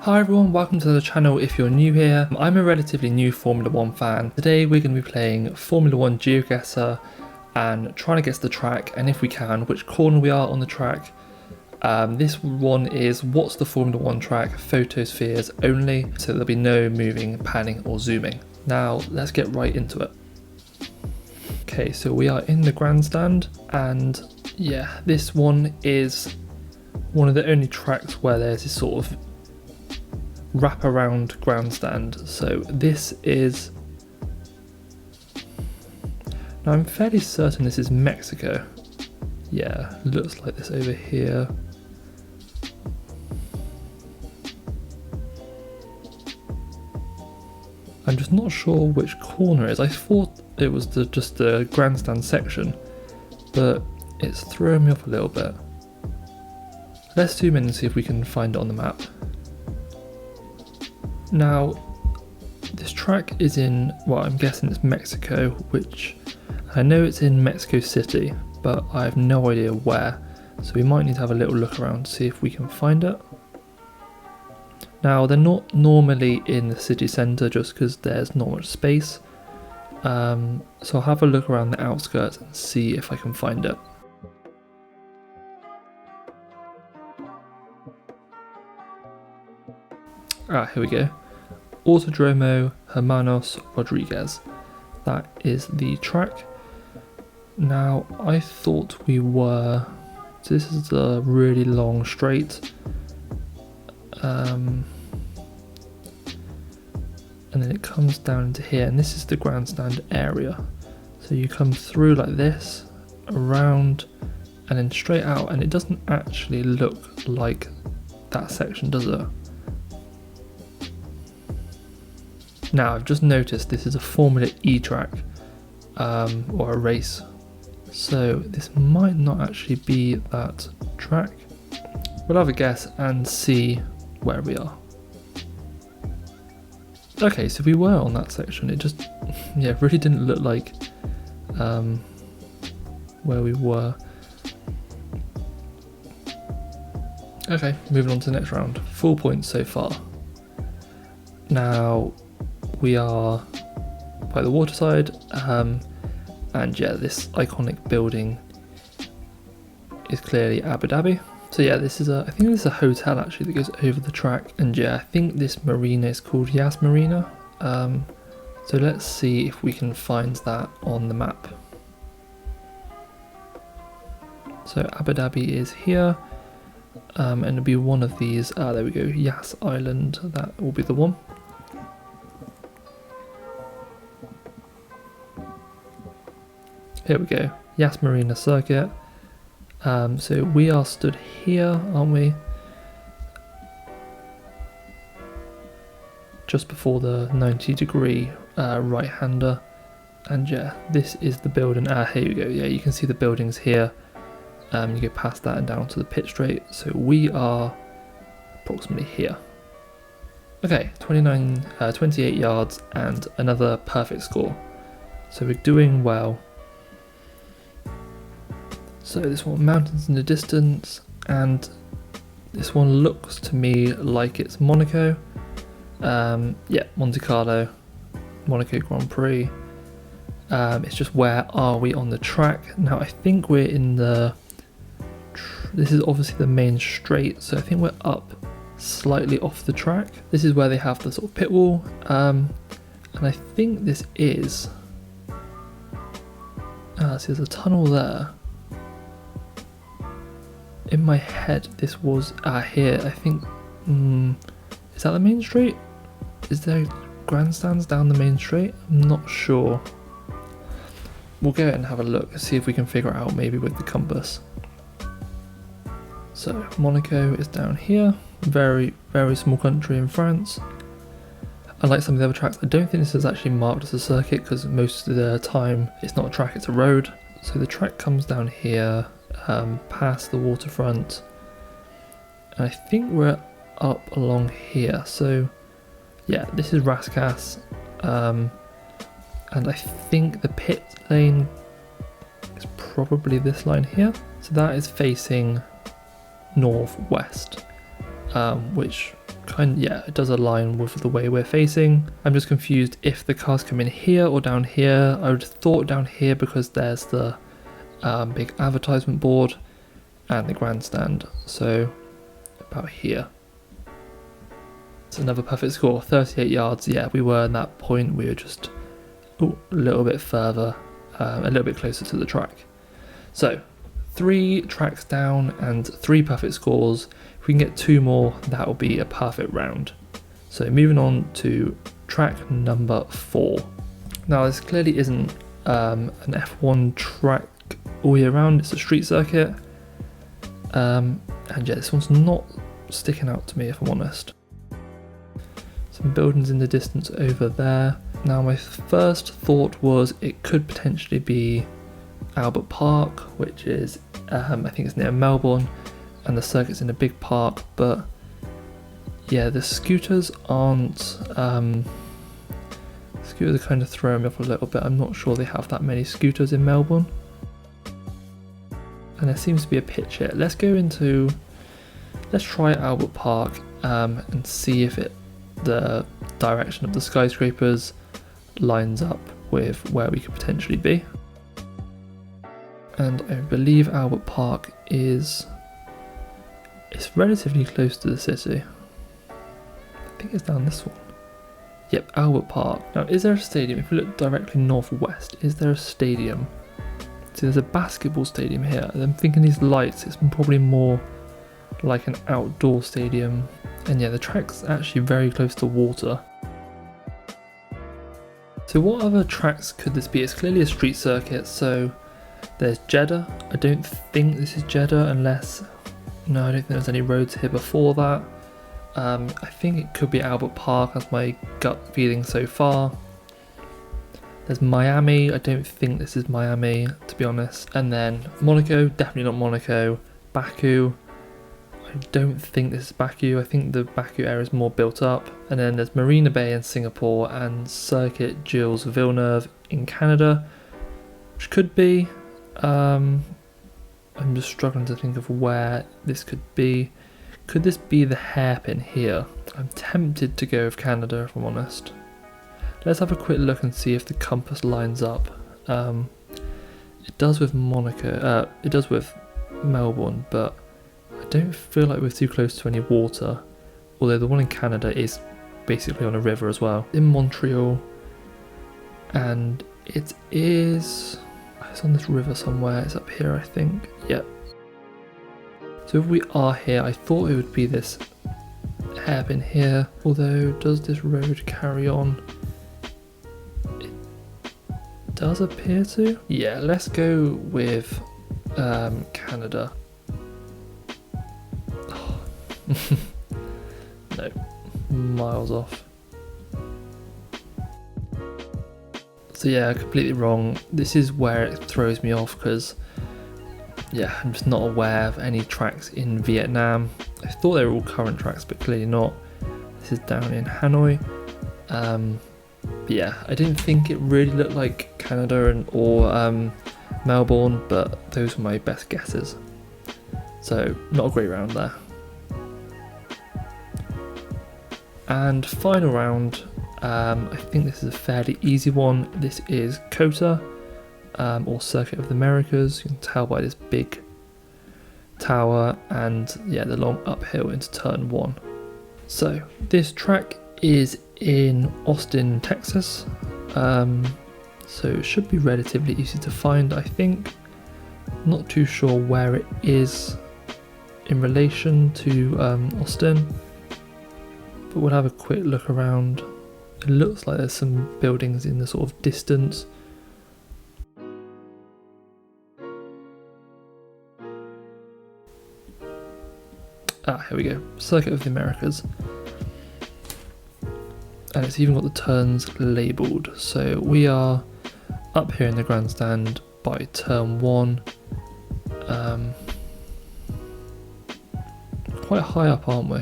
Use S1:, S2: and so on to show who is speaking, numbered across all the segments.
S1: Hi everyone, welcome to the channel if you're new here. I'm a relatively new Formula 1 fan. Today we're going to be playing Formula 1 GeoGuessr and trying to guess the track, and if we can, which corner we are on the track. This one is what's the Formula 1 track, photospheres only, so there'll be no moving, panning or zooming. Now let's get right into it. Okay, so we are in the Grandstand, and yeah, this one is one of the only tracks where there's this sort of wraparound grandstand. So this is, now I'm fairly certain this is Mexico. Yeah, looks like this over here. I'm just not sure which corner it is. I thought it was just the grandstand section, but it's throwing me off a little bit. Let's zoom in and see if we can find it on the map. Now, this track is in, well, I'm guessing it's Mexico, which I know it's in Mexico City, but I have no idea where. So we might need to have a little look around to see if we can find it. Now, they're not normally in the city centre just because there's not much space. So I'll have a look around the outskirts and see if I can find it. Ah, here we go. Autodromo Hermanos Rodriguez. That is the track. Now, I thought we were, so this is a really long straight. And then it comes down into here, and this is the grandstand area. So you come through like this, around, and then straight out, and it doesn't actually look like that section, does it? Now, I've just noticed this is a Formula E track, or a race, so this might not actually be that track. We'll have a guess and see where we are. Okay, so we were on that section. It just, yeah, really didn't look like where we were. Okay, moving on to the next round. 4 points so far. Now, we are by the Waterside, and yeah, this iconic building is clearly Abu Dhabi. So yeah, this is I think this is a hotel actually that goes over the track, and yeah, I think this marina is called Yas Marina. So let's see if we can find that on the map. So Abu Dhabi is here, and it'll be one of these. There we go, Yas Island. That will be the one. Here we go, Yas Marina Circuit. So we are stood here, aren't we? Just before the 90-degree right-hander. And yeah, this is the building. Here you go. Yeah, you can see the buildings here. You go past that and down to the pit straight. So we are approximately here. Okay, 28 yards and another perfect score. So we're doing well. So this one, mountains in the distance, and this one looks to me like it's Monaco. Yeah, Monte Carlo, Monaco Grand Prix. It's just where are we on the track? Now I think we're in the, this is obviously the main straight, so I think we're up slightly off the track. This is where they have the sort of pit wall, and I think this is, so there's a tunnel there. In my head, this was here. I think, is that the main street? Is there grandstands down the main street? I'm not sure. We'll go and have a look and see if we can figure it out maybe with the compass. So Monaco is down here. Very, very small country in France. Unlike some of the other tracks, I don't think this is actually marked as a circuit because most of the time it's not a track, it's a road. So the track comes down here. Past the waterfront, and I think we're up along here. So yeah, this is Rascasse, and I think the pit lane is probably this line here. So that is facing northwest, which yeah, it does align with the way we're facing. I'm just confused if the cars come in here or down here. I would have thought down here because there's the big advertisement board and the grandstand. So about here. It's another perfect score, 38 yards. Yeah, we were in that point. We were just a little bit further, a little bit closer to the track. So 3 tracks down and 3 perfect scores. If we can get 2 more, that will be a perfect round. So moving on to track number 4. Now this clearly isn't an F1 track all year round, it's a street circuit. And yeah, this one's not sticking out to me if I'm honest. Some buildings in the distance over there. Now my first thought was it could potentially be Albert Park, which is, I think it's near Melbourne, and the circuit's in a big park, but yeah, the scooters aren't, scooters are kind of throwing me off a little bit. I'm not sure they have that many scooters in Melbourne. And there seems to be a pitch here. Let's try Albert Park and see if the direction of the skyscrapers lines up with where we could potentially be. And I believe Albert Park it's relatively close to the city. I think it's down this one. Yep, Albert Park. Now, is there a stadium? If we look directly northwest, is there a stadium? See, there's a basketball stadium here. I'm thinking these lights, it's probably more like an outdoor stadium. And yeah, the track's actually very close to water. So what other tracks could this be? It's clearly a street circuit, so there's Jeddah. I don't think this is Jeddah unless, no, I don't think there's any roads here before that. I think it could be Albert Park, that's my gut feeling so far. There's Miami, I don't think this is Miami, to be honest. And then Monaco, definitely not Monaco. Baku, I don't think this is Baku. I think the Baku area is more built up. And then there's Marina Bay in Singapore and Circuit Gilles Villeneuve in Canada, which could be. I'm just struggling to think of where this could be. Could this be the hairpin here? I'm tempted to go with Canada if I'm honest. Let's have a quick look and see if the compass lines up. It does with Monaco, it does with Melbourne, but I don't feel like we're too close to any water. Although the one in Canada is basically on a river as well. In Montreal, and it's on this river somewhere. It's up here, I think. Yep. So if we are here, I thought it would be this hairpin here. Although, does this road carry on? Does appear to. Yeah, let's go with Canada. Oh. No, miles off. So yeah, completely wrong. This is where it throws me off because yeah, I'm just not aware of any tracks in Vietnam. I thought they were all current tracks, but clearly not. This is down in Hanoi. But yeah, I didn't think it really looked like Canada or Melbourne, but those were my best guesses. So not a great round there. And final round, I think this is a fairly easy one. This is COTA, or Circuit of the Americas. You can tell by this big tower and yeah, the long uphill into turn 1. So this track is in Austin, Texas, so it should be relatively easy to find, I think. Not too sure where it is in relation to Austin, but we'll have a quick look around. It looks like there's some buildings in the sort of distance. Here we go, Circuit of the Americas. And it's even got the turns labelled. So we are up here in the grandstand by turn 1. Quite high up, aren't we?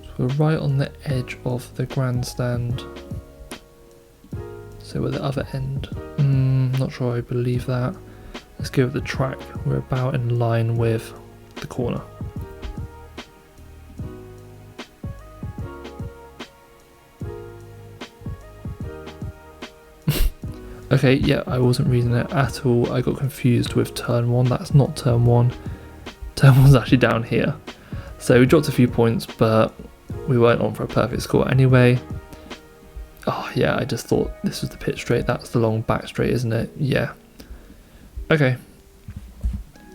S1: So we're right on the edge of the grandstand. So we're the other end. Not sure I believe that. Let's go with the track. We're about in line with the corner. Okay, yeah, I wasn't reading it at all. I got confused with turn 1. That's not turn 1. Turn 1's actually down here. So we dropped a few points, but we weren't on for a perfect score anyway. Oh yeah, I just thought this was the pitch straight. That's the long back straight, isn't it? Yeah. Okay.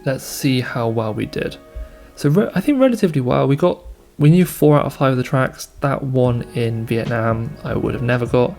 S1: Let's see how well we did. So I think relatively well. We knew 4 out of 5 of the tracks. That one in Vietnam I would have never got.